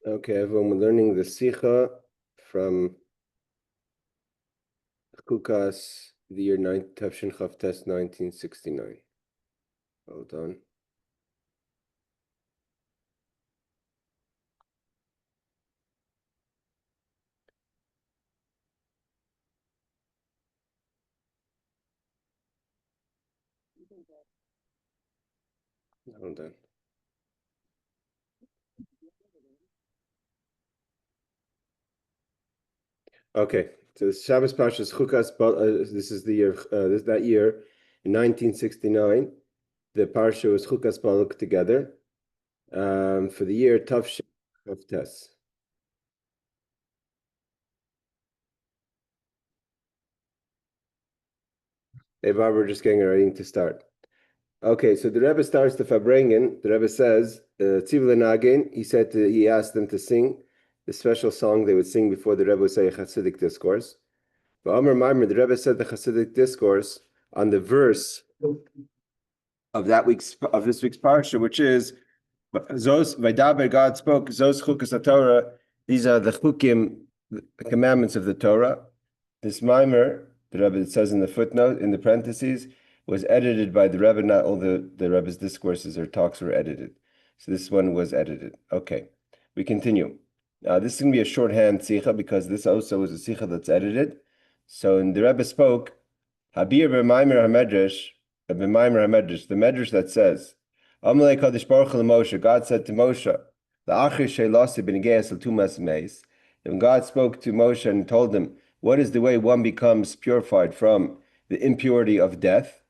Okay, everyone, we're learning the Sicha from Chukas, the year Tafshin Chavtes 1969. Hold on. Hold on. Okay, so the Shabbos Parshas Chukas, this is the year, that year, in 1969, the Parsha was Chukas Balak together, for the year Tafshin Chavtes. Hey, Bob, we're just getting ready to start. Okay, so the Rebbe starts the Farbrengen. The Rebbe says, Tziv Lenagin, he asked them to sing the special song they would sing before the Rebbe would say a Hasidic discourse. But Amar Maimer, the Rebbe said the Hasidic discourse on the verse of this week's parsha, which is Zos Vaydaber, God spoke, Zos Chukas Torah. These are the chukim, the commandments of the Torah. This Maimer, the Rebbe says in the footnote, in the parentheses, was edited by the Rebbe. Not all the Rebbe's discourses or talks were edited. So this one was edited. Okay, we continue. This is going to be a shorthand sicha because this also is a sicha that's edited. So in the Rebbe spoke, Habir b'maimer hamedrash, the medrash that says, Amalei Kadosh Baruch Hu Moshe, God said to Moshe, La'achir she'lasi b'negeas l'tumas meis. When God spoke to Moshe and told him, what is the way one becomes purified from the impurity of death?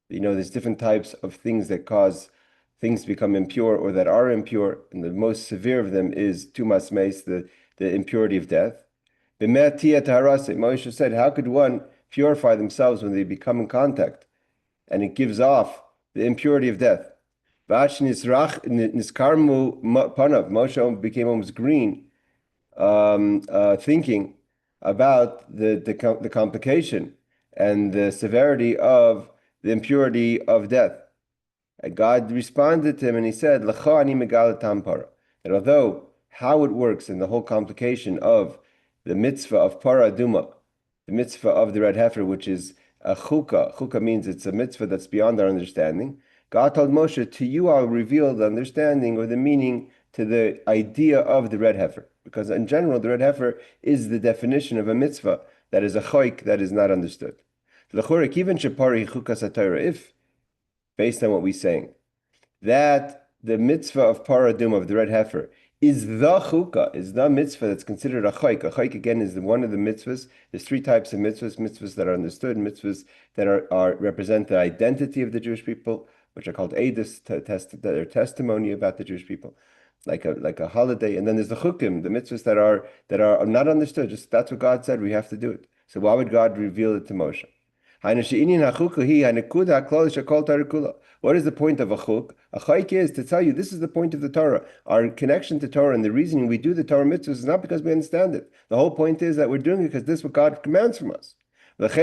You know, there's different types of things that cause things to become impure or that are impure, and the most severe of them is tumas meis, the impurity of death. Moshe said, how could one purify themselves when they become in contact and it gives off the impurity of death? Moshe became almost green, thinking about the complication and the severity of the impurity of death. And God responded to him and he said, that although how it works and the whole complication of the mitzvah of para aduma, the mitzvah of the red heifer, which is a chukah. Chukah means it's a mitzvah that's beyond our understanding. God told Moshe, to you I'll reveal the understanding or the meaning to the idea of the red heifer. Because in general, the red heifer is the definition of a mitzvah that is a choik that is not understood. If, based on what we're saying, that the mitzvah of paradum, of the red heifer, is the chukah, is the mitzvah that's considered a chayk. A chayk, again, is one of the mitzvahs. There's three types of mitzvahs: mitzvahs that are understood, mitzvahs that are represent the identity of the Jewish people, which are called edus, that are testimony about the Jewish people, like a holiday. And then there's the chukim, the mitzvahs that are not understood. Just that's what God said, we have to do it. So why would God reveal it to Moshe? What is the point of a chuk? A chayk is to tell you this is the point of the Torah. Our connection to Torah and the reasoning we do the Torah mitzvahs is not because we understand it. The whole point is that we're doing it because this is what God commands from us. This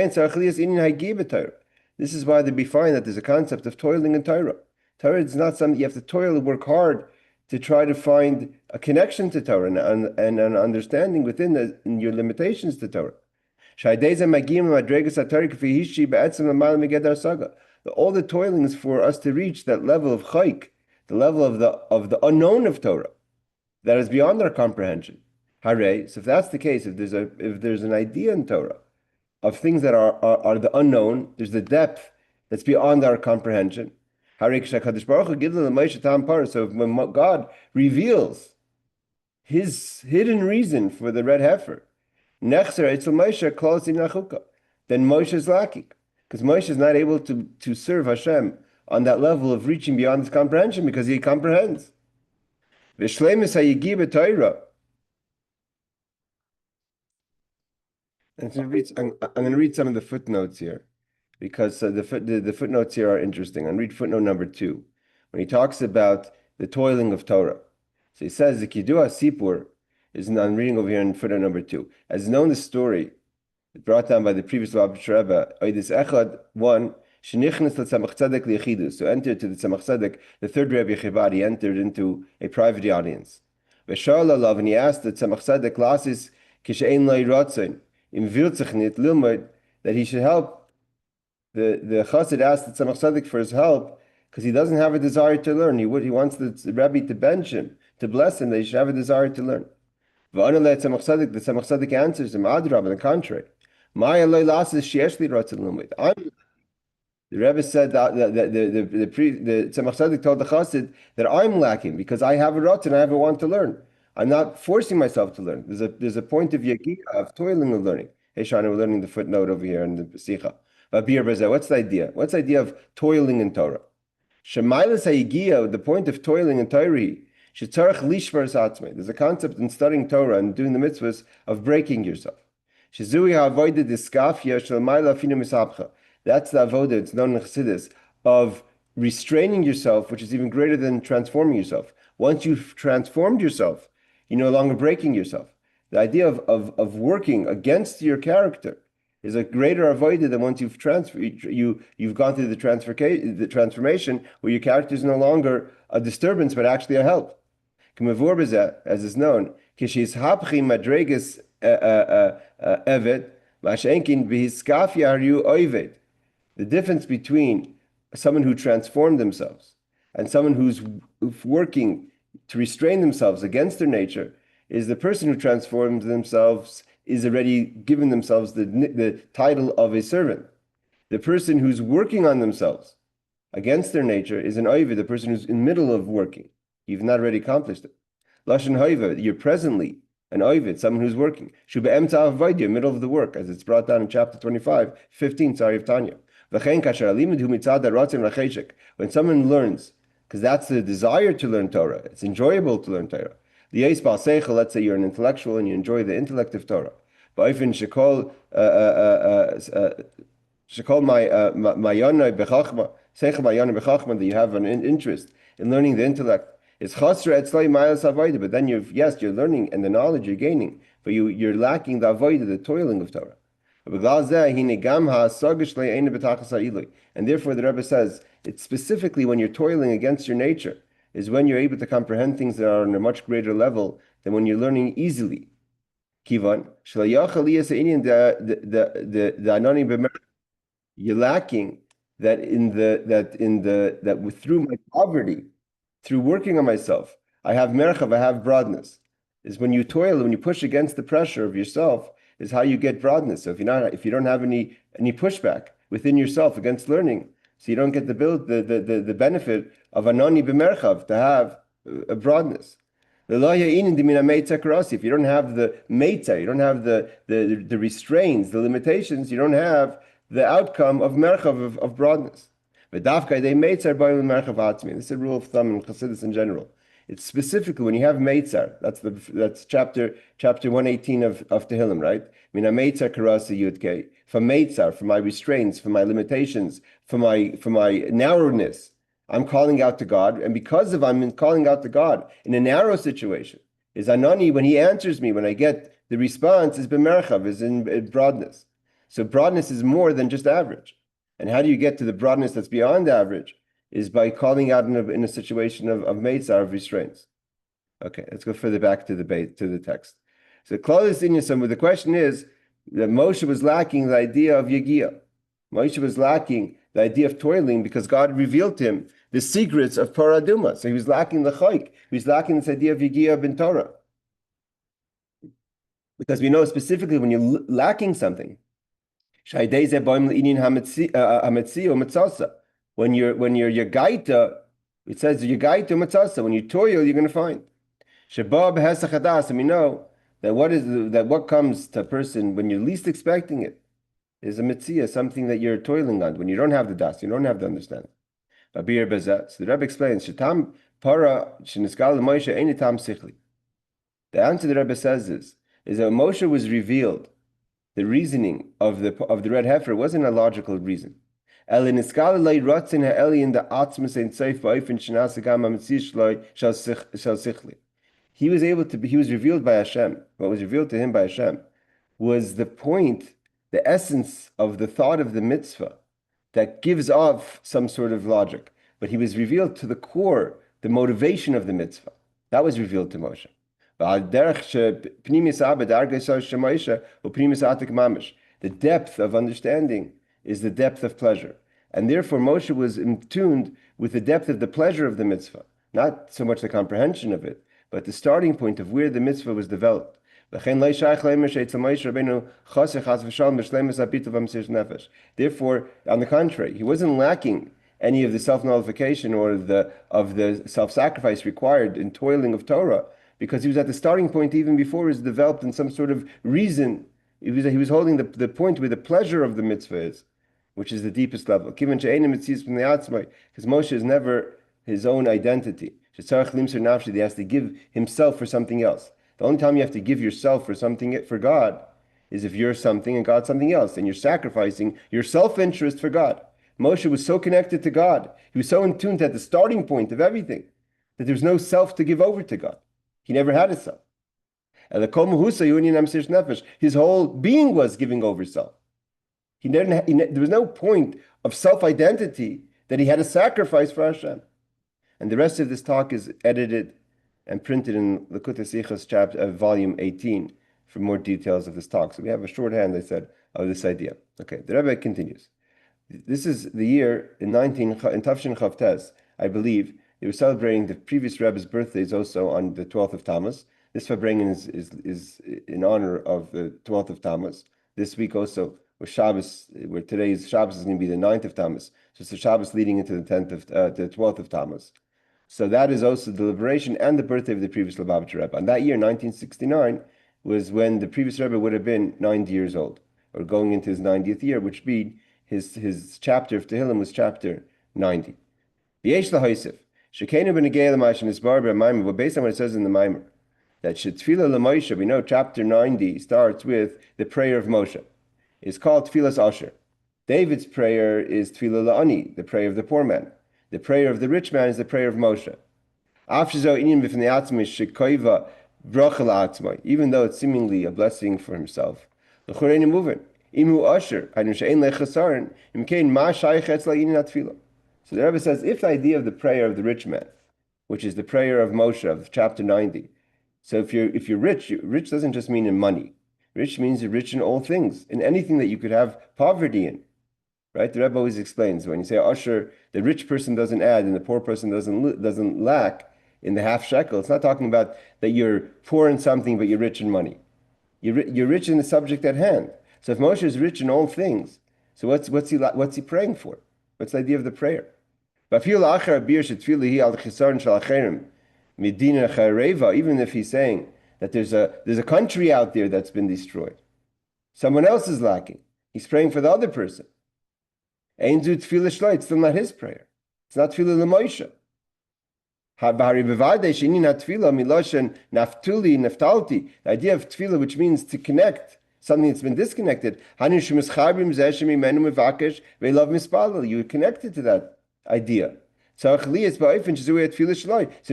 is why we find that there's a concept of toiling in Torah. Torah is not something you have to toil and work hard to try to find a connection to Torah and an understanding within your limitations to Torah. All the toilings for us to reach that level of chayk, the level of the unknown of Torah, that is beyond our comprehension. Hare, so if that's the case, if there's an idea in Torah of things that are the unknown, there's the depth that's beyond our comprehension. So when God reveals his hidden reason for the red heifer, Nechzer Eitzel Moshe close in Nachukah. Then Moshe is lacking because Moshe is not able to serve Hashem on that level of reaching beyond his comprehension because he comprehends. V'shleimus hayigi b'Torah. I'm going to read some of the footnotes here because the footnotes here are interesting. I'm read footnote number 2 when he talks about the toiling of Torah. So he says the Kidduah Sipur is. I'm reading over here in footnote number 2. As known the story brought down by the previous Rebbe, Oidis Echad, one, Shenichnes l'Tzamach Tzedek li'Yechidus, so entered to the Tzamach Tzedek, the third Rebbe Yechivad, he entered into a private audience. And he asked the Tzemach Tzedek classes, Kishein Loi Ratzon, Im Vilzich Nit Lilmod, that he should help. The Chassid asked the Tzemach Tzedek for his help because he doesn't have a desire to learn. He wants the Rebbe to bench him, to bless him, that he should have a desire to learn. The Tzemach Tzedek answers him, Adrab, on the contrary. The Rebbe said that the Tzemach Tzedek told the Chassid that I'm lacking because I have a rot and I have a want to learn. I'm not forcing myself to learn. There's a point of yagia, of toiling and learning. Hey, Shana, we're learning the footnote over here in the Sicha. What's the idea? What's the idea of toiling in Torah? Shemailas hayigia, the point of toiling in Torah, shetzarach lishvar satzmei. There's a concept in studying Torah and doing the mitzvahs of breaking yourself. Shezui ha'avoida diskafia shelmaila finu misabcha. That's the avodah, it's known in Chassidus, of restraining yourself, which is even greater than transforming yourself. Once you've transformed yourself, you're no longer breaking yourself. The idea of working against your character is a greater avodah than once you've you've gone through the transformation where your character is no longer a disturbance but actually a help. As is known, madreges evet mashenkin b'hiskafia haryu oived. The difference between someone who transformed themselves and someone who's working to restrain themselves against their nature is the person who transforms themselves is already given themselves the title of a servant. The person who's working on themselves against their nature is an oivid, the person who's in the middle of working. You've not already accomplished it. Lashon hoiva, you're presently an oivid, someone who's working. Shuba emta avodah, middle of the work, as it's brought down in chapter 25, 15, sorry, of Tanya. When someone learns, because that's the desire to learn Torah, it's enjoyable to learn Torah. Let's say you're an intellectual and you enjoy the intellect of Torah. That you have an interest in learning the intellect. It's but then you're learning and the knowledge you're gaining, but you're lacking the avodah, the toiling of Torah. And therefore the Rebbe says, it's specifically when you're toiling against your nature, is when you're able to comprehend things that are on a much greater level than when you're learning easily. Kivan, you're lacking that through my poverty, through working on myself, I have merchav, I have broadness. Is when you toil, when you push against the pressure of yourself, is how you get broadness. So if you don't have any pushback within yourself against learning, so you don't get the benefit of anoni b'merchav, to have a broadness. If you don't have the meitza, you don't have the restraints, the limitations, you don't have the outcome of merchav, of broadness. This is a rule of thumb in Chassidus in general. It's specifically when you have meitzar. That's chapter 118 of Tehillim, right? Mina meitzar karasa yudke. For meitzar, for my restraints, for my limitations, for my narrowness, I'm calling out to God, and because of I'm calling out to God in a narrow situation, is anani, when He answers me, when I get the response, is b'merchav, is in broadness. So broadness is more than just average. And how do you get to the broadness that's beyond average? Is by calling out in a situation of meitzar, of restraints. Okay, let's go further back to the text. So the question is that Moshe was lacking the idea of yagia. Moshe was lacking the idea of toiling because God revealed to him the secrets of paraduma. So he was lacking the chayk. He was lacking this idea of yagia bin Torah. Because we know specifically when you're lacking something, when you're yagaita, it says yagaita matzasa. When you toil, you're going to find. And we know that what comes to a person when you're least expecting it is a mitzvah, something that you're toiling on. When you don't have the das, you don't have the understanding. So the Rebbe explains, the answer the Rebbe says is that Moshe was revealed. The reasoning of the red heifer wasn't a logical reason. He was revealed by Hashem. What was revealed to him by Hashem was the point, the essence of the thought of the mitzvah that gives off some sort of logic. But he was revealed to the core, the motivation of the mitzvah. That was revealed to Moshe. The depth of understanding is the depth of pleasure. And therefore Moshe was in tuned with the depth of the pleasure of the mitzvah, not so much the comprehension of it, but the starting point of where the mitzvah was developed. Therefore, on the contrary, he wasn't lacking any of the self-nullification or of the self-sacrifice required in toiling of Torah, because he was at the starting point even before it was developed in some sort of reason. He was holding the point where the pleasure of the mitzvah is, which is the deepest level. Because Moshe is never his own identity. He has to give himself for something else. The only time you have to give yourself for something for God is if you're something and God's something else, and you're sacrificing your self-interest for God. Moshe was so connected to God. He was so in tune at the starting point of everything that there was no self to give over to God. He never had a self. His whole being was giving over self. There was no point of self-identity that he had to sacrifice for Hashem. And the rest of this talk is edited and printed in Likutei Sichas chapter volume 18 for more details of this talk. So we have a shorthand, I said, of this idea. Okay, the Rebbe continues. This is the year in Tafshin Chavtes, I believe. They were celebrating the previous Rebbe's birthdays also on the 12th of Tammuz. This Farbrengen is in honor of the 12th of Tammuz. This week also was Shabbos, where today's Shabbos is going to be the 9th of Tammuz. So it's the Shabbos leading into the 12th of Tammuz. So that is also the liberation and the birthday of the previous Lubavitcher Rebbe. And that year, 1969, was when the previous Rebbe would have been 90 years old, or going into his 90th year, which be his chapter of Tehillim was chapter 90. V'yesh lahaisif, shekenu b'negei l'mashin isbar b'maimer, but based on what it says in the Maimer, that Tefillah l'Moshe, we know chapter 90 starts with the prayer of Moshe. It's called Tefillas Asher. David's prayer is Tefillah la'ani, the prayer of the poor man. The prayer of the rich man is the prayer of Moshe. Even though it's seemingly a blessing for himself. So the Rebbe says, if the idea of the prayer of the rich man, which is the prayer of Moshe of chapter 90, so if you're rich, rich doesn't just mean in money. Rich means you're rich in all things, in anything that you could have poverty in. Right? The Rebbe always explains, when you say usher, the rich person doesn't add and the poor person doesn't lack in the half shekel. It's not talking about that you're poor in something but you're rich in money. You're rich in the subject at hand. So if Moshe is rich in all things, so what's he praying for? What's the idea of the prayer? Even if he's saying that there's a country out there that's been destroyed, someone else is lacking. He's praying for the other person. It's still not his prayer. It's not tefillah l'Moshe. The idea of tefillah, which means to connect something that's been disconnected. You are connected to that idea. So in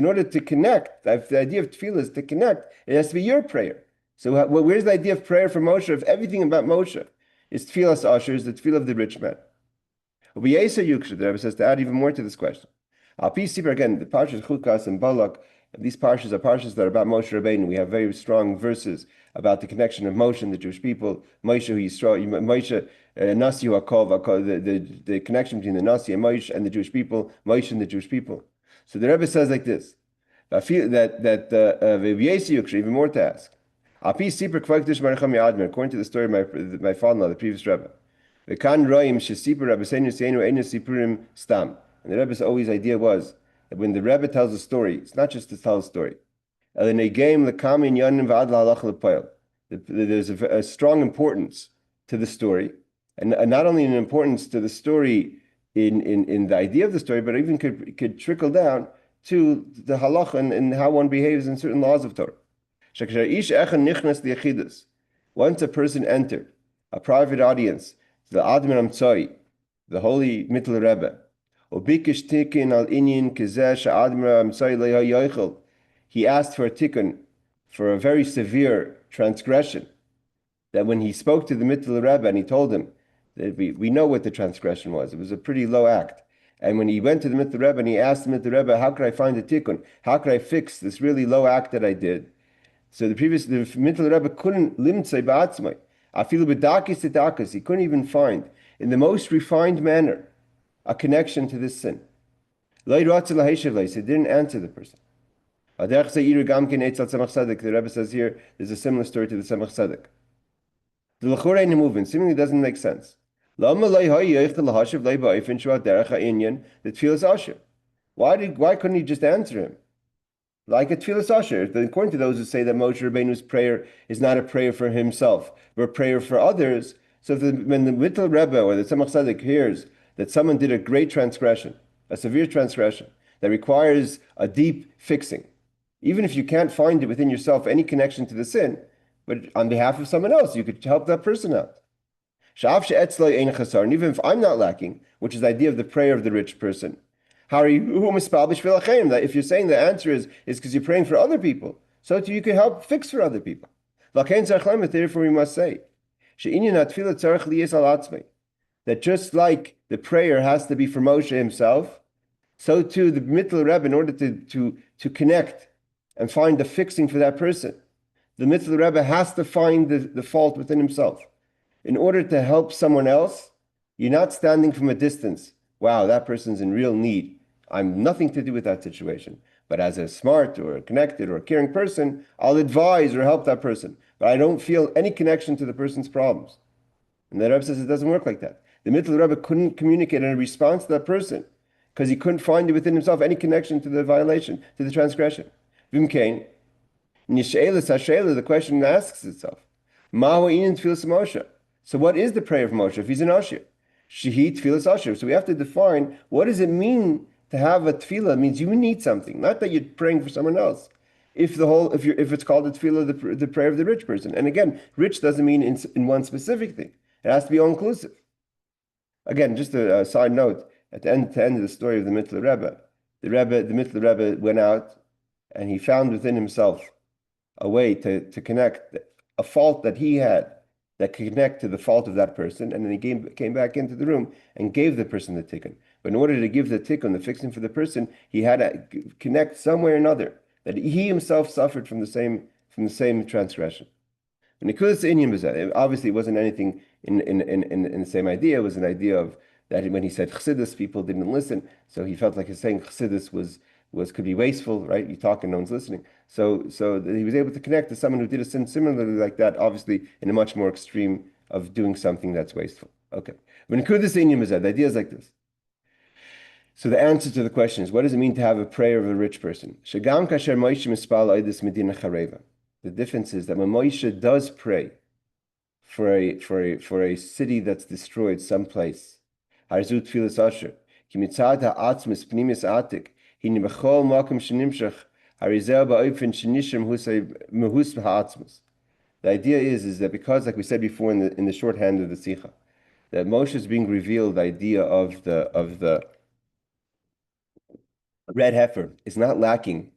order to connect, the idea of tefillah is to connect, it has to be your prayer. So where's the idea of prayer for Moshe? If everything about Moshe is tefillas asher, is the tefillah of the rich man. The Rebbe says to add even more to this question. Again, the Parshas Chukas and Balak, these parshas are parshas that are about Moshe Rabbeinu. We have very strong verses about the connection of Moshe and the Jewish people. Moshe Nasi Hakov, the connection between the Nasi and Moshe and the Jewish people, Moshe and the Jewish people. So the Rebbe says like this: I feel that even more to ask. According to the story of my father-in-law, the previous Rebbe. And the Rebbe's always idea was that when the Rebbe tells a story, it's not just to tell a story. There's a strong importance to the story, and not only an importance to the story in the idea of the story, but even could trickle down to the halacha and how one behaves in certain laws of Torah. Once a person entered a private audience, the Admir Amtsoi, the holy Mittel Rebbe, he asked for a tikkun, for a very severe transgression, that when he spoke to the Mittel Rebbe and he told him that we know what the transgression was, it was a pretty low act. And when he went to the Mittel Rebbe and he asked the Mittel Rebbe, how could I find a tikkun? How could I fix this really low act that I did? So the Mittel Rebbe couldn't limtzei ba'atzmai. Afilu b'dakis to he couldn't even find, in the most refined manner, a connection to this sin. He didn't answer the person. The Rebbe says here, there's a similar story to the Tzemach Tzedek. The L'chorei Nemuvin seemingly doesn't make sense. Why couldn't he just answer him? Like a Tfilas Asher, according to those who say that Moshe Rabbeinu's prayer is not a prayer for himself, but a prayer for others. So when the Mittel Rebbe or the Tzemach Tzedek hears that someone did a great transgression, a severe transgression, that requires a deep fixing, even if you can't find it within yourself any connection to the sin, but on behalf of someone else, you could help that person out. And even if I'm not lacking, which is the idea of the prayer of the rich person, that if you're saying the answer is because you're praying for other people, so too you can help fix for other people. Therefore, we must say that just like the prayer has to be for Moshe himself, so too the Mittel Rebbe, in order to connect and find the fixing for that person, the Mittel Rebbe has to find the fault within himself. In order to help someone else, you're not standing from a distance. Wow, that person's in real need. I'm nothing to do with that situation. But as a smart or a connected or a caring person, I'll advise or help that person. But I don't feel any connection to the person's problems. And the Rebbe says it doesn't work like that. The Mittel Rebbe couldn't communicate in a response to that person because he couldn't find within himself any connection to the violation, to the transgression. Vimkain, the question asks itself, so what is the prayer of Moshe if he's an Asher? Shehi tfilas Asher. So we have to define, what does it mean to have a tefillah? It means you need something, not that you're praying for someone else. If it's called a tefillah, the prayer of the rich person. And again, rich doesn't mean in one specific thing. It has to be all-inclusive. Again, just a side note, at the end of the story of the Mittel Rebbe, the Mittel Rebbe went out and he found within himself a way to connect a fault that he had that could connect to the fault of that person, and then he came back into the room and gave the person the tikkun. But in order to give the tikkun, the fixing for the person, he had to connect some way or another that he himself suffered from the same transgression. And obviously it wasn't anything in the same idea. It was an idea of that when he said chassidus, people didn't listen, so he felt like his saying chassidus could be wasteful, right? You talk and no one's listening. So he was able to connect to someone who did a sin similarly like that, obviously in a much more extreme of doing something that's wasteful. Okay. When the idea is like this. So the answer to the question is, what does it mean to have a prayer of a rich person? The difference is that when Moshe does pray for a city that's destroyed someplace, Harzut Tfilas Asher, Kimitzad ha'atzmis pnimis atik, the idea is that because, like we said before in the shorthand of the Sicha, that Moshe is being revealed, the idea of the red heifer is not lacking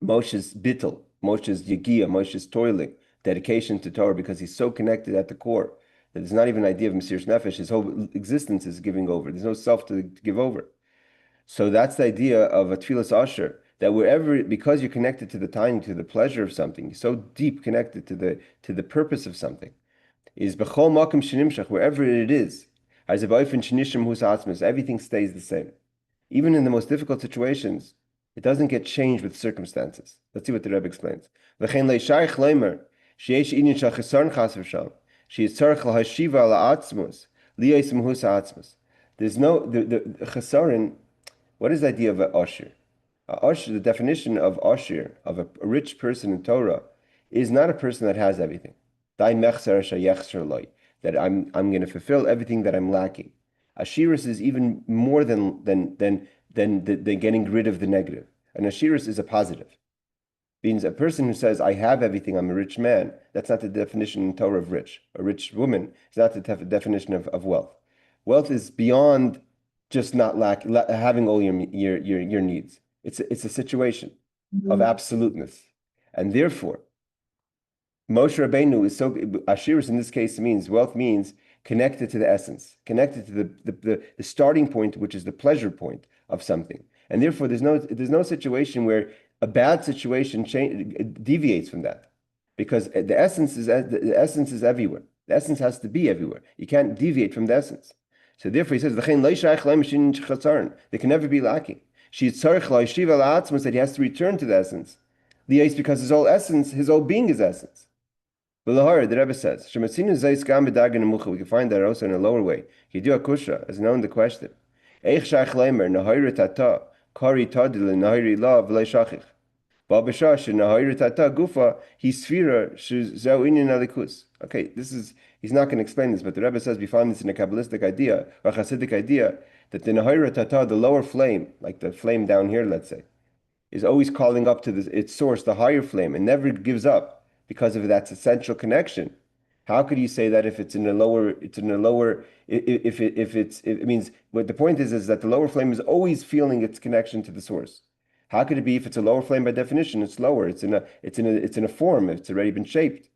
Moshe's bittul, Moshe's yagia, Moshe's toiling, dedication to Torah, because he's so connected at the core that there's not even an idea of Mesiras Nefesh. His whole existence is giving over. There's no self to give over. So that's the idea of a tfilas asher, that wherever, because you're connected to the time, to the pleasure of something, you're so deep connected to the purpose of something, is b'chol makom shenimshach, wherever it is, everything stays the same. Even in the most difficult situations, it doesn't get changed with circumstances. Let's see what the Rebbe explains. There's no the chesaron. What is the idea of an Asher? Asher, the definition of Asher, of a rich person in Torah, is not a person that has everything. That I'm going to fulfill everything that I'm lacking. Ashiris is even more than getting rid of the negative. An Ashiris is a positive. Means a person who says, I have everything, I'm a rich man, that's not the definition in Torah of rich. A rich woman is not the definition of wealth. Wealth is beyond just not having all your needs. It's a situation of absoluteness. And therefore, Moshe Rabbeinu is so, Ashiris in this case means, wealth means connected to the essence, connected to the starting point, which is the pleasure point of something. And therefore, there's no situation where a bad situation deviates from that. because the essence is everywhere. The essence has to be everywhere. You can't deviate from the essence. So therefore, he says, they can never be lacking. That he has to return to the essence. Because his whole essence, his whole being is essence. The Rebbe says, we can find that also in a lower way. As known the question. Okay, he's not going to explain this, but the Rebbe says we find this in a Kabbalistic idea, or a Hasidic idea, that the Nahira Tata, the lower flame, like the flame down here, let's say, is always calling up to its source, the higher flame, and never gives up because of that essential connection. How could you say that if it's in a lower, it means what the point is that the lower flame is always feeling its connection to the source. How could it be if it's a lower flame by definition? It's lower. It's in a form. It's already been shaped,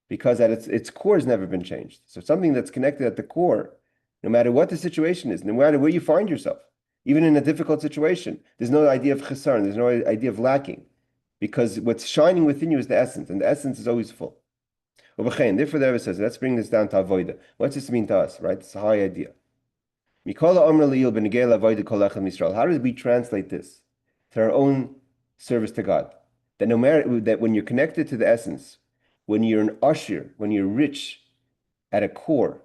because at its core has never been changed. So something that's connected at the core, no matter what the situation is, no matter where you find yourself, even in a difficult situation, there's no idea of chesarn. There's no idea of lacking, because what's shining within you is the essence, and the essence is always full. Therefore, the Rebbe says, let's bring this down to avoida. What's this mean to us? Right? It's a high idea. How do we translate this to our own service to God? That no matter that when you're connected to the essence, when you're an usher, when you're rich at a core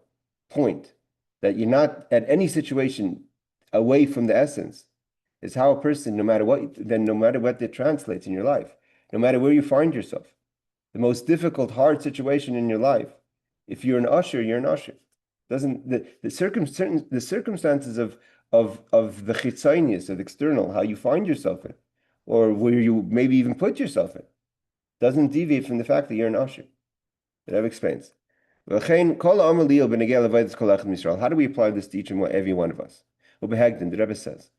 point, that you're not at any situation away from the essence, is how a person, no matter what it translates in your life, no matter where you find yourself, the most difficult, hard situation in your life, if you're an usher, you're an usher. Doesn't the circumstances of the chitzonius, of the external, how you find yourself in, or where you maybe even put yourself in, doesn't deviate from the fact that you're an usher. The Rebbe explains. How do we apply this to each and every one of us? The Rebbe says,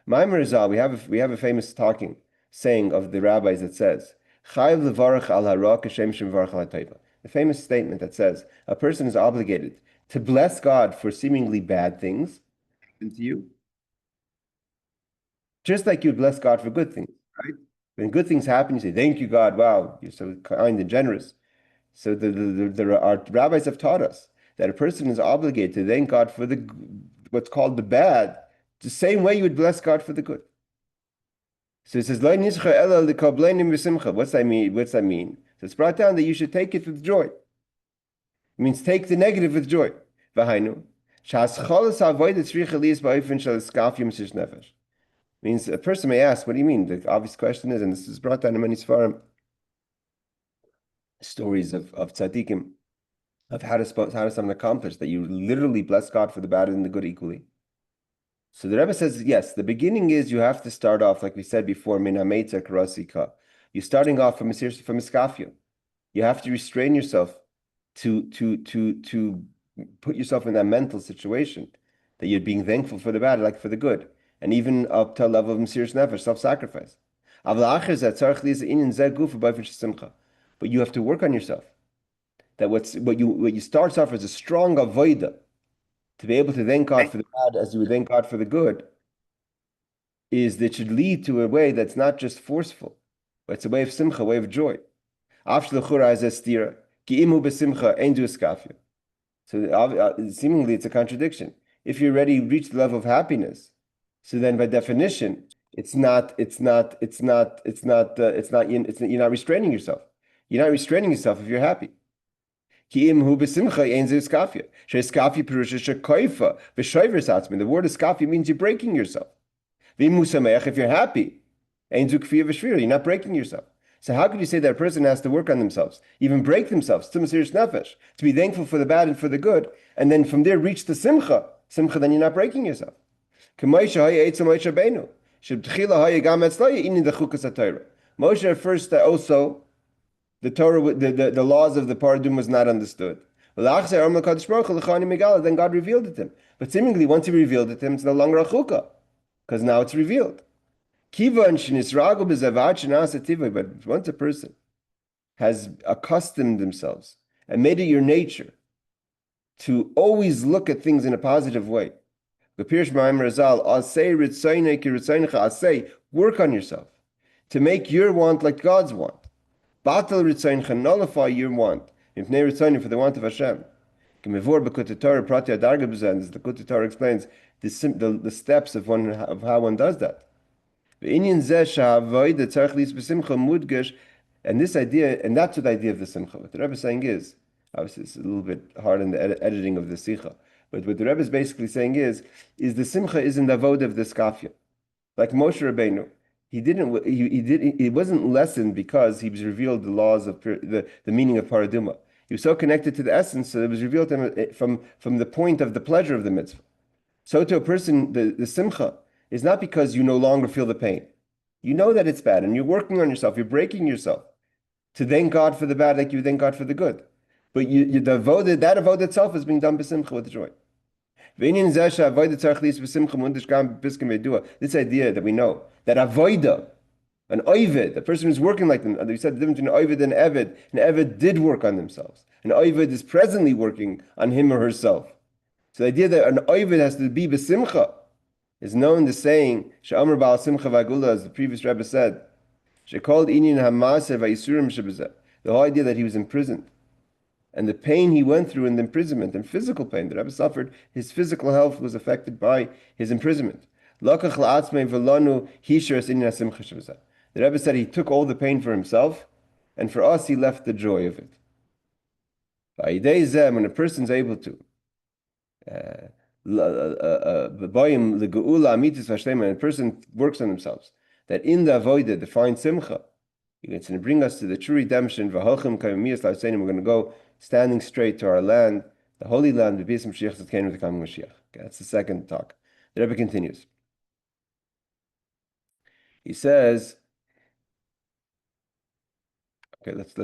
we have a famous saying of the rabbis that says, the famous statement that says a person is obligated to bless God for seemingly bad things happen to you, just like you bless God for good things, right? When good things happen, you say, "Thank you, God. Wow, you're so kind and generous." So our rabbis have taught us that a person is obligated to thank God for what's called the bad, the same way you would bless God for the good. So it says, what's that mean? What's that mean? So it's brought down that you should take it with joy. It means take the negative with joy. Means a person may ask, what do you mean? The obvious question is, and this is brought down in many svarim, stories of tzaddikim, of how does someone accomplish that you literally bless God for the bad and the good equally. So the Rebbe says, yes, the beginning is you have to start off, like we said before, min hameitza karasika. You're starting off from iskafia. You have to restrain yourself to put yourself in that mental situation that you're being thankful for the bad, like for the good, and even up to a level of mesiras nefesh, self-sacrifice. But you have to work on yourself. That what you start off as a strong avoida, to be able to thank God for the bad as you would thank God for the good, is that should lead to a way that's not just forceful, but it's a way of simcha, a way of joy. So seemingly it's a contradiction. If you already reached the level of happiness, so then by definition, you're not restraining yourself. You're not restraining yourself if you're happy. The word iskafia means you're breaking yourself. If you're happy, you're not breaking yourself. So how could you say that a person has to work on themselves, even break themselves, to mesiras nefesh, to be thankful for the bad and for the good, and then from there reach the simcha, then you're not breaking yourself. Moshe at first also, the Torah, the laws of the Paradum was not understood. Then God revealed it to him. But seemingly, once he revealed it to him, it's no longer a chukah, because now it's revealed. But once a person has accustomed themselves and made it your nature to always look at things in a positive way, work on yourself to make your want like God's want. Batal Ritzaincha, nullify your want. If ne Ritzainim, for the want of Hashem. Gemevor b'Kutei Torah Pratya Darga B'Zen, as the Kutei Torah explains the steps of how one does that. And this idea, and that's what the idea of the Simcha. What the Rebbe is saying is, obviously it's a little bit hard in the editing of the Sicha, but what the Rebbe is basically saying is the Simcha is in the avoda of the Skafia. Like Moshe Rabbeinu, he wasn't lessened because he was revealed the laws of the meaning of paraduma. He was so connected to the essence that it was revealed to him from the point of the pleasure of the mitzvah. So to a person, the Simcha is not because you no longer feel the pain. You know that it's bad, and you're working on yourself. You're breaking yourself to thank God for the bad, like you thank God for the good. But that avodah itself is being done b'simcha with joy. This idea that we know that avodah, an oived, a person who's working like them, we said the difference between oived and eved did work on themselves. An oived is presently working on him or herself. So the idea that an oived has to be b'simcha is known the saying, She'amr Baal Simcha Vagula, as the previous Rebbe said, she called Inyan Hamaser Vayisurim Shebezeh, the whole idea that he was imprisoned. And the pain he went through in the imprisonment, and physical pain the Rebbe suffered, his physical health was affected by his imprisonment. The Rebbe said he took all the pain for himself, and for us he left the joy of it. When a person's able to when a person works on themselves, that in the avodah they find simcha, it's going to bring us to the true redemption. We're going to go standing straight to our land, the Holy Land, with the coming Mashiach. Okay, that's the second talk. The Rebbe continues. He says, okay, let's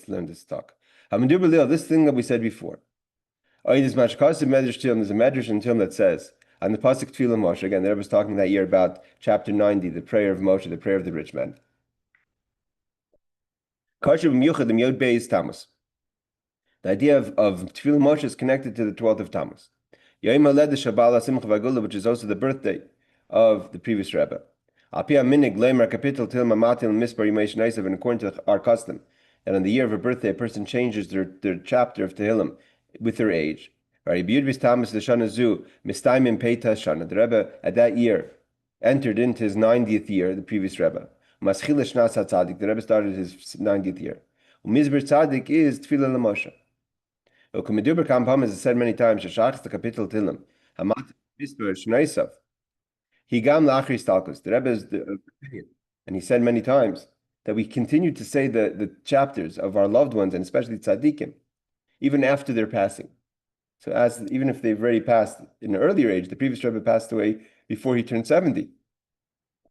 learn this talk. This thing that we said before. There's a medrash in Tilm that says, on the pasuk Tefillah Moshe, again, the Rebbe was talking that year about chapter 90, the prayer of Moshe, the prayer of the rich man. The idea of Tefillah Moshe is connected to the 12th of Tammuz, which is also the birthday of the previous Rebbe. And according to our custom, that on the year of a birthday, a person changes their chapter of Tehillim with their age. The Rebbe at that year entered into his 90th year, the previous Rebbe. The Rebbe started his 90th year. Mizber Tzadik is Tefillah L'Moshe. As I said many times, the kapitel Tillim, the Rebbe is the opinion, and he said many times that we continue to say the chapters of our loved ones, and especially tzaddikim, even after their passing. So even if they've already passed in an earlier age, the previous Rebbe passed away before he turned 70.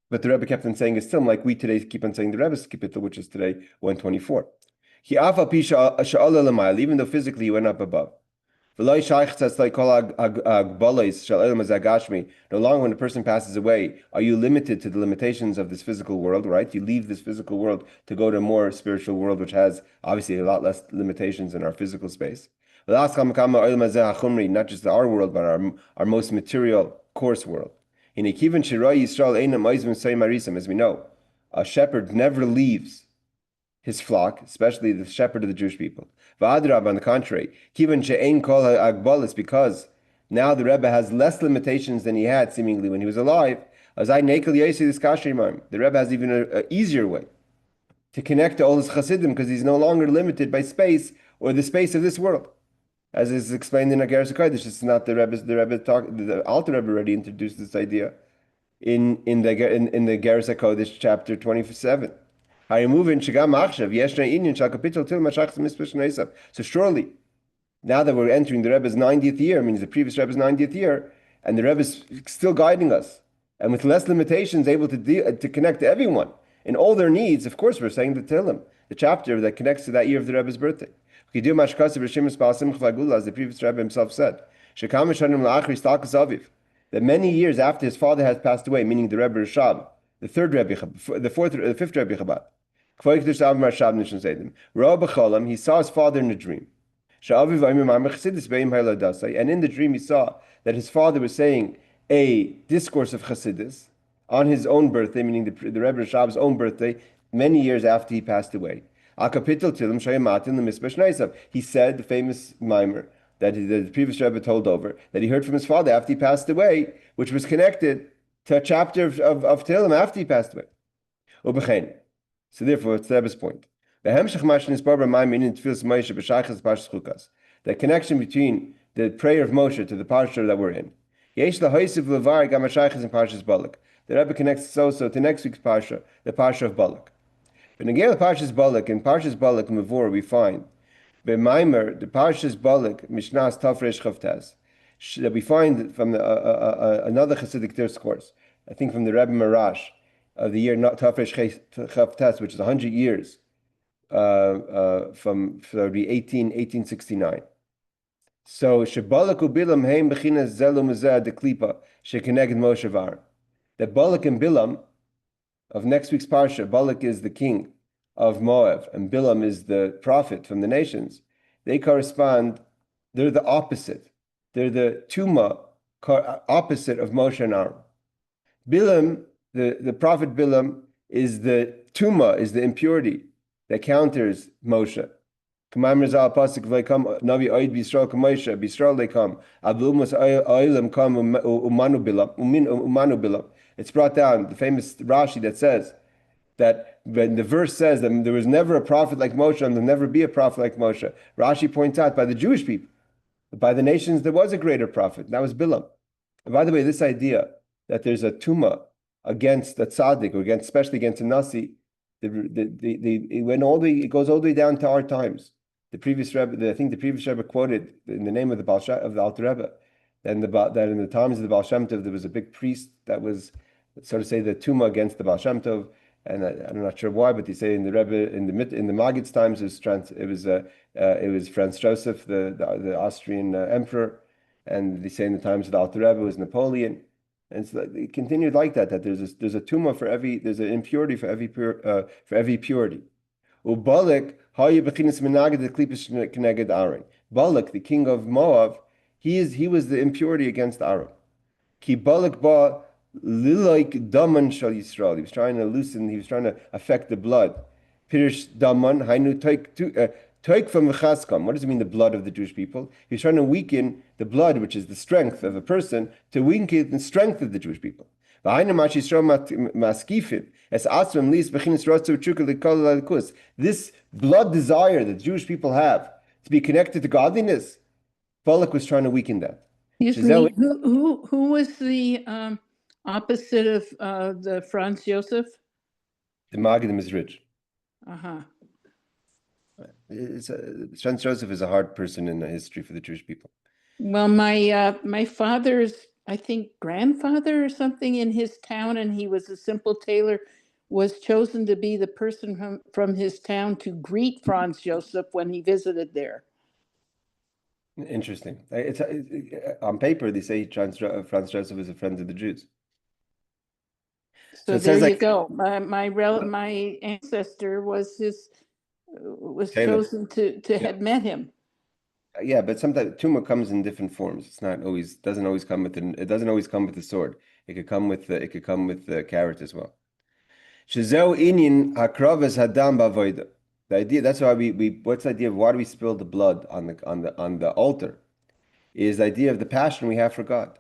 But the Rebbe kept on saying it's still like we today keep on saying the Rebbe's kapitel, which is today 124. Even though physically he went up above. No longer when a person passes away, are you limited to the limitations of this physical world, right? You leave this physical world to go to a more spiritual world, which has obviously a lot less limitations in our physical space. Not just our world, but our most material, coarse world. As we know, a shepherd never leaves his flock, especially the shepherd of the Jewish people. On the contrary, it's because now the Rebbe has less limitations than he had seemingly when he was alive. The Rebbe has even an easier way to connect to all his chassidim because he's no longer limited by space or the space of this world. As is explained in Ageres HaKodesh, it's not the Alter Rebbe already introduced this idea in the Ageres HaKodesh chapter 27. So surely, now that we're entering the Rebbe's 90th year, means the previous Rebbe's 90th year, and the Rebbe's still guiding us, and with less limitations, able to connect to everyone in all their needs. Of course, we're saying the Tehillim, the chapter that connects to that year of the Rebbe's birthday. As the previous Rebbe himself said, that many years after his father has passed away, meaning the Rebbe Rashab, the fifth Rebbe Chabad, he saw his father in a dream. And in the dream he saw that his father was saying a discourse of Chassidus on his own birthday, meaning the Rebbe Rashab's own birthday, many years after he passed away. He said the famous mimer that the previous Rebbe told over that he heard from his father after he passed away, which was connected to a chapter of Tehillim after he passed away. So therefore, it's the Rebbe's point. The connection between the prayer of Moshe to the parsha that we're in. The Rebbe connects also to next week's parsha, the parsha of Balak. In Parshas Balak Mavur, we find B'Maimer, the Parshas Balak Mishnas Tafresh Chavtas, that we find from another Hasidic discourse, I think from the Rebbe Marash of the year Tafresh Chavtas, which is 100 years from the 1869. So Shebalak uBilam Heim Bechinas Zelum Zeh de Klipa Shekeneged Moshe Var. That Balak and Bilam of next week's parsha, Balak is the king of Moab, and Bilam is the prophet from the nations. They correspond, they're the opposite. They're the Tuma, opposite of Moshe and Aaron. Bilam, the prophet Bilam, is the Tuma, is the impurity that counters Moshe. K'mam Rizal Pasuk v'leikam Navi Oid B'Yisrael K'Moshe B'Yisrael leikam Ablumas Oilam Kam Umanu Bilam. It's brought down, the famous Rashi that says that when the verse says that there was never a prophet like Moshe and there'll never be a prophet like Moshe, Rashi points out by the Jewish people, by the nations there was a greater prophet, and that was Bilam. And by the way, this idea that there's a tuma against a tzaddik, or against, especially against a nasi, it goes all the way down to our times. The previous Rebbe, I think the previous Rebbe quoted in the name of the Alter Rebbe, that in the times of the Baal Shem Tov, there was a big priest that was, so to say, the Tuma against the Baal Shem Tov, and I'm not sure why, but they say in the Rebbe in the Maggid's times it was Franz Joseph, the Austrian emperor, and they say in the times of the Alter Rebbe it was Napoleon, and so it continued like that. That there's a Tuma for every, there's an impurity for every purity. Ubalak Balak, the king of Moab, he was the impurity against Aaron. Ki Balak ba lilaik daman shal Yisrael. He was trying to affect the blood. Pirish daman hainu toik from v'chaskam. What does it mean, the blood of the Jewish people? He was trying to weaken the blood, which is the strength of a person, to weaken the strength of the Jewish people. This blood desire that the Jewish people have to be connected to godliness, Balak was trying to weaken that. Excuse me, who was the opposite of the Franz Joseph? The Magdim is rich. Uh-huh. Franz Joseph is a hard person in the history for the Jewish people. Well, my father's, I think, grandfather or something in his town, and he was a simple tailor, was chosen to be the person from his town to greet Franz Joseph when he visited there. Interesting. On paper, they say Franz Joseph is a friend of the Jews. So there you go. My ancestor was chosen to have met him. Yeah, but sometimes tumor comes in different forms. It's not always doesn't always come with the sword. It could come with the carrot as well. Shezeu inyan hakravas hadam b'avoda. The idea, that's why what's the idea of why do we spill the blood on the altar? Is the idea of the passion we have for God.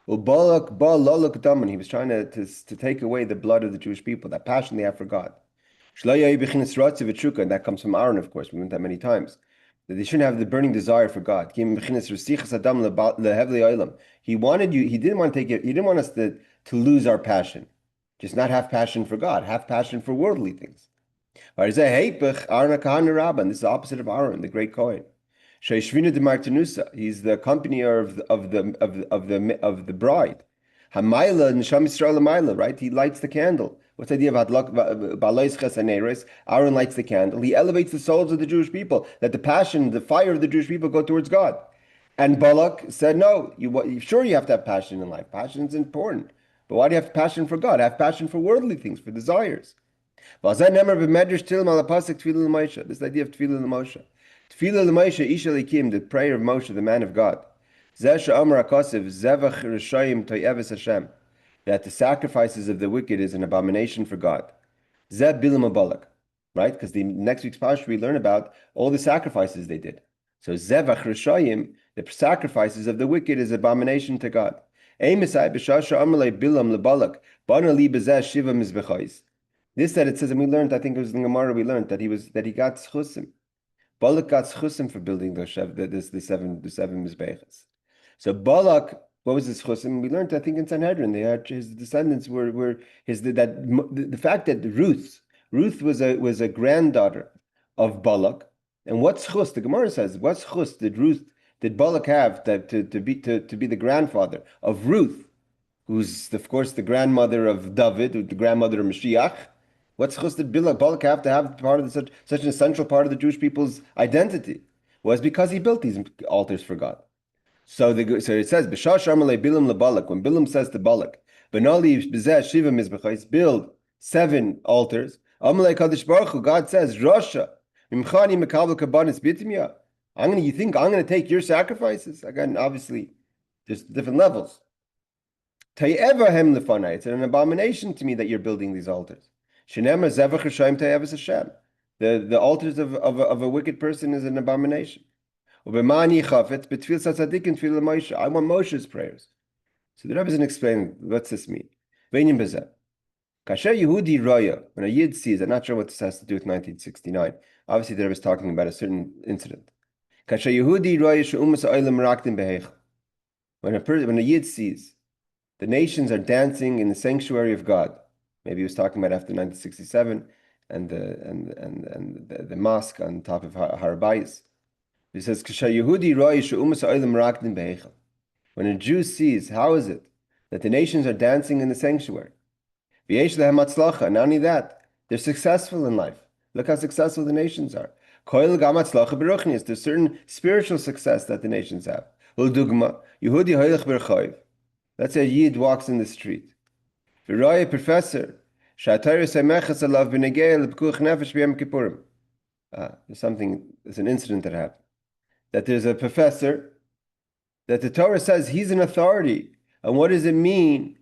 Balak ba lolak daman. He was trying to take away the blood of the Jewish people, that passion they have for God. And that comes from Aaron, of course. We went that many times. That they shouldn't have the burning desire for God. He didn't want us to lose our passion. Just not have passion for God, have passion for worldly things. And this is the opposite of Aaron, the great Kohen. He's the accompanier of the bride. Right? He lights the candle. What's the idea of Aaron lights the candle. He elevates the souls of the Jewish people, that the passion, the fire of the Jewish people go towards God. And Balak said, no, sure you have to have passion in life. Passion is important. But why do you have passion for God? Have passion for worldly things, for desires. This idea of Tefillah Moshe. Tefillah Moshe, Isha Likim, the prayer of Moshe, the man of God. That the sacrifices of the wicked is an abomination for God. Zeb Bilam Balak. right? Because the next week's parsha we learn about all the sacrifices they did. So zevach rishayim, the sacrifices of the wicked, is abomination to God. This that it says, and we learned, I think it was in the Gemara, we learned that he got schusim. Balak got schusim for building the seven mizbechas. So Balak, what was his chusim? We learned, I think, in Sanhedrin, his descendants were the fact that Ruth was a granddaughter of Balak, and what chus? The Gemara says, what chus did Balak have to be the grandfather of Ruth, who's of course the grandmother of David, the grandmother of Mashiach? What chus did Balak have to have part of such an essential part of the Jewish people's identity? Was because he built these altars for God. So it says, when Bilam says to Balak, build 7 altars, God says, Rasha, you think I'm going to take your sacrifices? Again, obviously, there's different levels. It's an abomination to me that you're building these altars. The altars of a wicked person is an abomination. I want Moshe's prayers. So the Rebbe isn't explaining what's this mean. When a Yid sees, I'm not sure what this has to do with 1969. Obviously, the Rebbe is talking about a certain incident. When a Yid sees the nations are dancing in the sanctuary of God, maybe he was talking about after 1967 and the mosque on top of Har Bayis. He says, when a Jew sees, how is it that the nations are dancing in the sanctuary? Not only that, they're successful in life. Look how successful the nations are. There's certain spiritual success that the nations have. Let's say a Yid walks in the street. A professor. There's an incident that happened. That there's a professor, that the Torah says he's an authority. And what does it mean,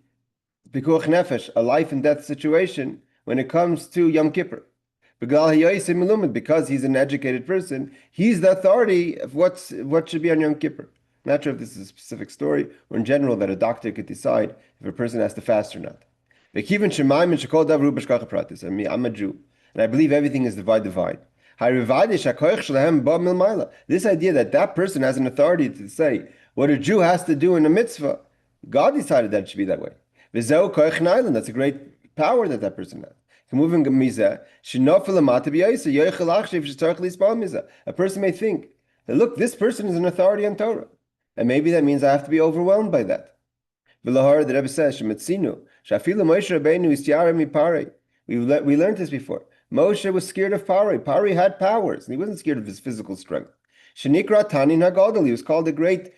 pikuach nefesh, a life and death situation, when it comes to Yom Kippur? Because he's an educated person, he's the authority of what should be on Yom Kippur. I'm not sure if this is a specific story, or in general that a doctor could decide if a person has to fast or not. I'm a Jew, and I believe everything is divide. This idea that person has an authority to say what a Jew has to do in a mitzvah, God decided that it should be that way. That's a great power that person has. A person may think that, look, this person is an authority on Torah, and maybe that means I have to be overwhelmed by that. The Rebbe says, we learned this before. Moshe was scared of Pari. Pari had powers, and he wasn't scared of his physical strength. Shenikra Tanin Hagadol. He was called the great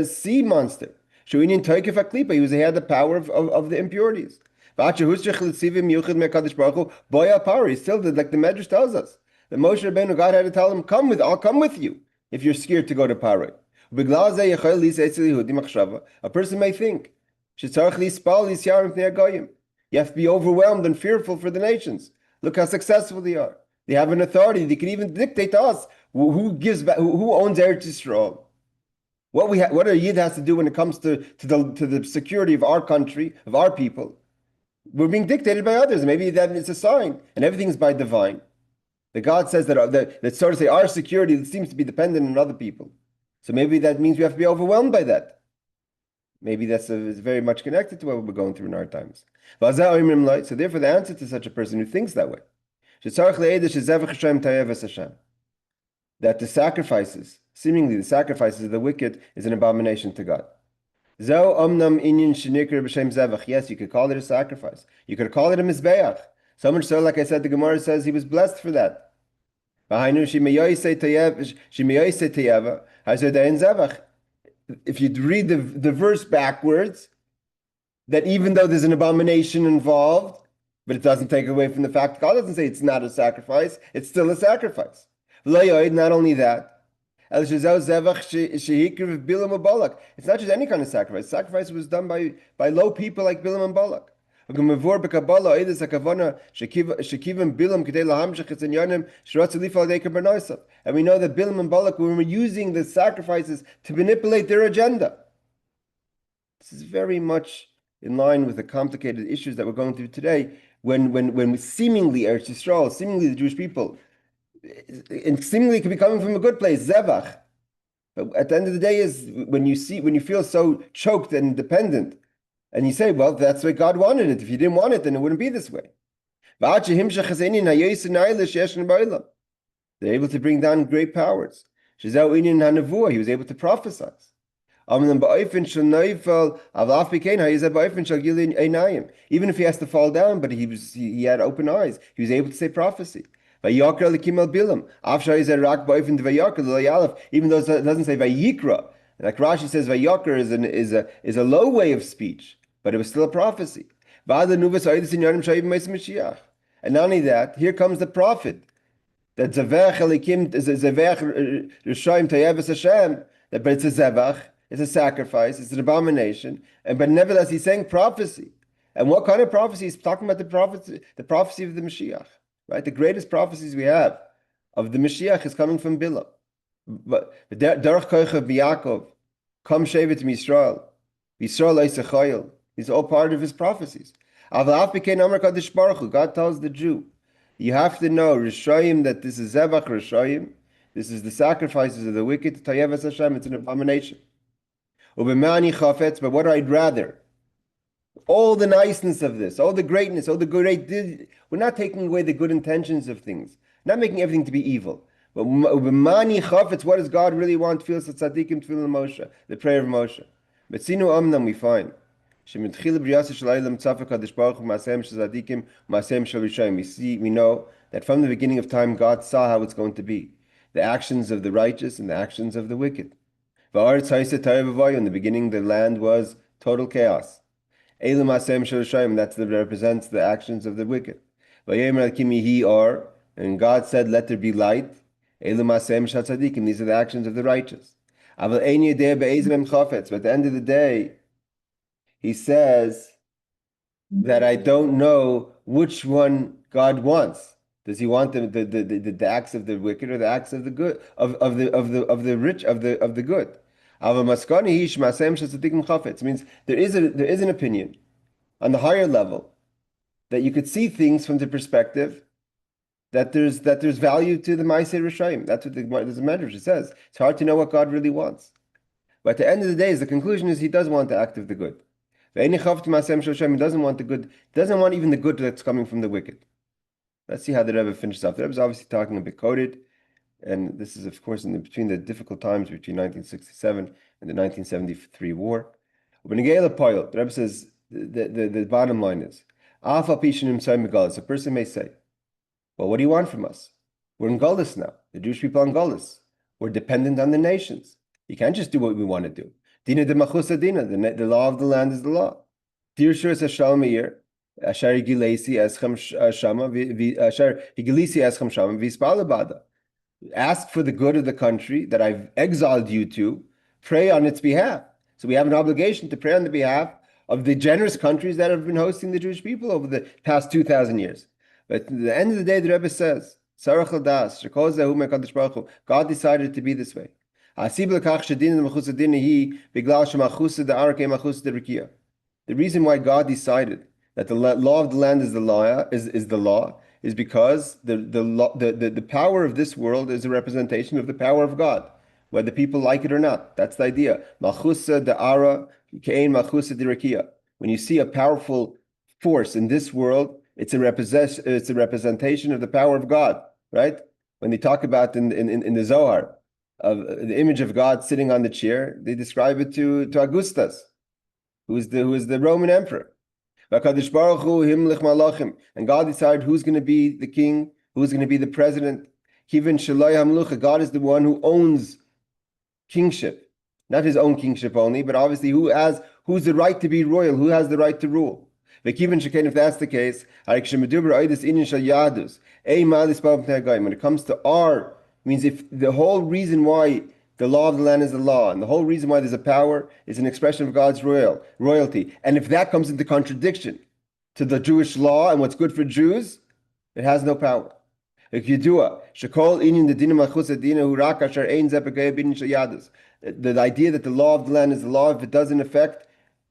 sea monster. Shuinin Toikef Aklipa. He had the power of the impurities. Still, like the Medrash tells us, that Moshe Rabbeinu, God had to tell him, I'll come with you if you're scared to go to Pari. A person may think, you have to be overwhelmed and fearful for the nations. Look how successful they are. They have an authority. They can even dictate to us who owns Eretz Yisrael. What a Yid has to do when it comes to the security of our country, of our people. We're being dictated by others. Maybe that is a sign, and everything is by divine. The God says that sort of say our security seems to be dependent on other people. So maybe that means we have to be overwhelmed by that. Maybe that's is very much connected to what we're going through in our times. So therefore, the answer to such a person who thinks that way, that the sacrifices, seemingly the sacrifices of the wicked, is an abomination to God. Yes, you could call it a sacrifice. You could call it a mizbeach. So much so, like I said, the Gemara says he was blessed for that. If you read the verse backwards, that even though there's an abomination involved, but it doesn't take away from the fact God doesn't say it's not a sacrifice, it's still a sacrifice. Not only that, it's not just any kind of sacrifice. Sacrifice was done by low people like Bilam and Balak. And we know that Bilam and Balak were using the sacrifices to manipulate their agenda. This is very much in line with the complicated issues that we're going through today, when seemingly Eretz Yisrael, seemingly the Jewish people, and seemingly could be coming from a good place, Zevach. But at the end of the day, is when you feel so choked and dependent, and you say, well, that's the way God wanted it. If you didn't want it, then it wouldn't be this way. They're able to bring down great powers. He was able to prophesy. Even if he has to fall down, but he had open eyes, he was able to say prophecy. Even though it doesn't say Vayikra, like Rashi says, Vayakar is a low way of speech, but it was still a prophecy. And not only that, here comes the prophet that Zavech Elikim is a Zavech Rishayim Tayeves Hashem, but it's a Zavach, it's a sacrifice, it's an abomination, but nevertheless he's saying prophecy. And what kind of prophecy? He's talking about the prophecy of the Mashiach, right? The greatest prophecies we have of the Mashiach is coming from Bilam. But Derech Koicha B'Yakov, Kom Shevet Yisrael, Yisrael Eisachayil. These are all part of his prophecies. God tells the Jew, you have to know Rishayim, that this is Zevach Rishayim. This is the sacrifices of the wicked. Tayeves Hashem, it's an abomination. But what I'd rather, all the niceness of this, all the greatness, all the great, we're not taking away the good intentions of things, not making everything to be evil. But what does God really want? The prayer of Moshe. But Sinu Amnam, we find. We know that from the beginning of time, God saw how it's going to be. The actions of the righteous and the actions of the wicked. In the beginning, the land was total chaos. That represents the actions of the wicked. And God said, let there be light. These are the actions of the righteous. But at the end of the day, he says that I don't know which one God wants. Does he want the acts of the wicked or the acts of the good, of the rich, of the good? It means there is an opinion on the higher level that you could see things from the perspective that there's value to the Maaseh Rishayim. That's what the Medrash says. It's hard to know what God really wants. But at the end of the day, the conclusion is he does want the act of the good. He doesn't want the good, doesn't want even the good that's coming from the wicked. Let's see how the Rebbe finishes off. The Rebbe is obviously talking a bit coded, and this is, of course, between the difficult times between 1967 and the 1973 war. When the Rebbe says the bottom line is, a person may say, well, what do you want from us? We're in Gullus now. The Jewish people are in Gullus. We're dependent on the nations. You can't just do what we want to do. Dina de machusa dina, the law of the land is the law. Dirshur es hashal meir, asher higilesi eschem shama, asher higilesi eschem shama, vispalabada. Ask for the good of the country that I've exiled you to, pray on its behalf. So we have an obligation to pray on the behalf of the generous countries that have been hosting the Jewish people over the past 2,000 years. But at the end of the day, the Rebbe says, God decided to be this way. The reason why God decided that the law of the land is the law is because the power of this world is a representation of the power of God, whether people like it or not. That's the idea. When you see a powerful force in this world, it's a representation of the power of God, right? When they talk about in the Zohar of the image of God sitting on the chair, they describe it to Augustus, who is the Roman emperor. And God decided who's going to be the king, who's going to be the president. God is the one who owns kingship, not his own kingship only, but obviously who's the right to be royal, who has the right to rule. If that's the case, when it comes to means if the whole reason why the law of the land is the law, and the whole reason why there's a power is an expression of God's royalty, and if that comes into contradiction to the Jewish law and what's good for Jews, it has no power. The idea that the law of the land is the law if it doesn't affect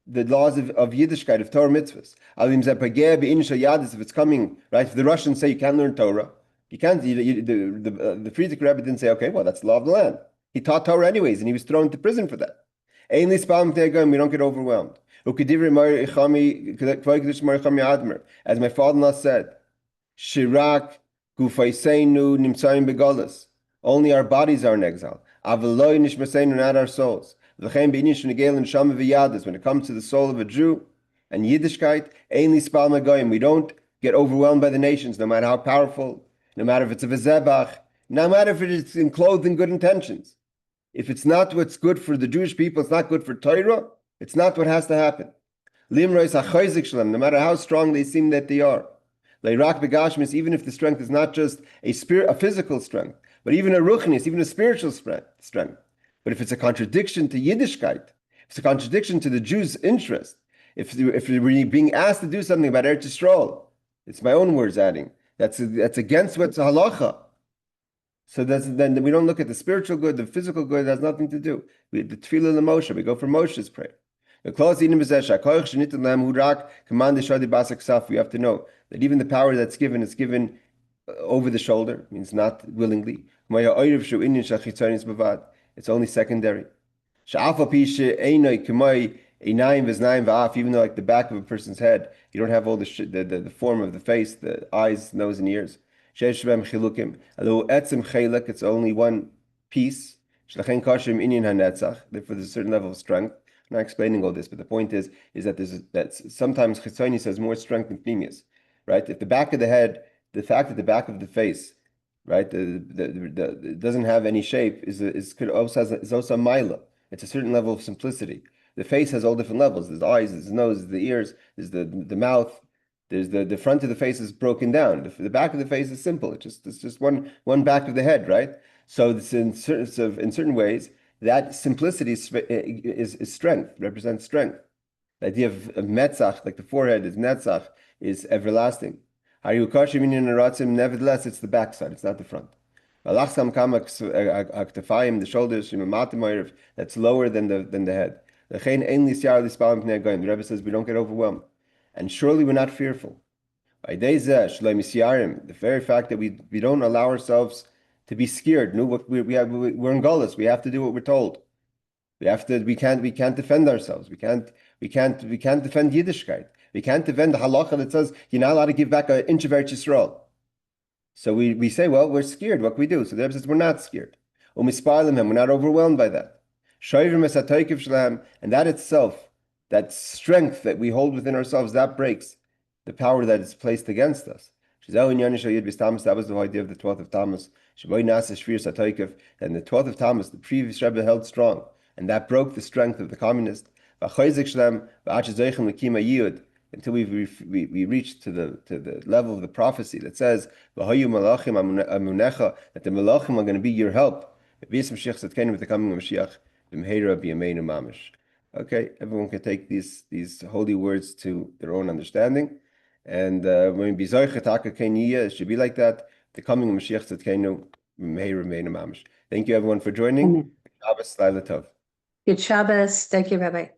the laws of Yiddishkeit, of Torah mitzvahs. If it's coming, right? If the Russians say you can't learn Torah, you can't. The Friedrich Rebbe didn't say, okay, well, that's the law of the land. He taught Torah anyways, and he was thrown into prison for that. We don't get overwhelmed. As my father-in-law said, Shirak gufayseinu nimtzayim begolas. Only our bodies are in exile. Avaloi nishmaseinu, not our souls. When it comes to the soul of a Jew and Yiddishkeit, we don't get overwhelmed by the nations, no matter how powerful, no matter if it's a v'zebach, no matter if it's enclosed in good intentions. If it's not what's good for the Jewish people, it's not good for Torah, it's not what has to happen. No matter how strong they seem that they are. Even if the strength is not just a physical strength, but even a richness, even a spiritual strength. But if it's a contradiction to Yiddishkeit, if it's a contradiction to the Jews' interest, if we're being asked to do something about Eretz Yisrael, it's my own words adding, that's against what's halacha. So then we don't look at the spiritual good, the physical good has nothing to do. The tefillah l'Moshe, we go for Moshe's prayer. We have to know that even the power that's given is given over the shoulder, means not willingly. It's only secondary. Even though like the back of a person's head, you don't have all the form of the face, the eyes, nose, and ears. It's only one piece. Therefore, there's a certain level of strength. I'm not explaining all this, but the point is that sometimes Chitzoni says more strength than Pnimius, right? If the back of the head, the fact that the back of the face, right, it doesn't have any shape is also a mila. It's a certain level of simplicity. The face has all different levels. There's the eyes, there's the nose, there's the ears, there's the mouth. There's the front of the face is broken down. The back of the face is simple. It's just one back of the head, right? So it's in certain ways that simplicity is strength, represents strength. The idea of metzach, like the forehead is netzach, is everlasting. Nevertheless, it's the backside, it's not the front. The shoulders, that's lower than the head. The Rebbe says we don't get overwhelmed. And surely we're not fearful. The very fact that we don't allow ourselves to be scared. We're in Golas. We have to do what we're told. We can't defend ourselves. We can't defend Yiddishkeit. We can't defend the halacha that says you're not allowed to give back an inch of Eretz Yisrael. So we say, well, we're scared. What can we do? So the Rebbe says we're not scared. We're not overwhelmed by that. And that itself, that strength that we hold within ourselves, that breaks the power that is placed against us. That was the idea of the 12th of Tammuz. And the 12th of Tammuz, the previous Rebbe held strong, and that broke the strength of the communist. Until we reach to the level of the prophecy that says that the Malachim are going to be your help with the coming of Mashiach. Okay, everyone can take these holy words to their own understanding, and when it should be like that. The coming of Mashiach Tzedkenu may remain a mamish. Thank you, everyone, for joining. Shabbos, Laila Tov. Good Shabbos. Thank you, Rabbi.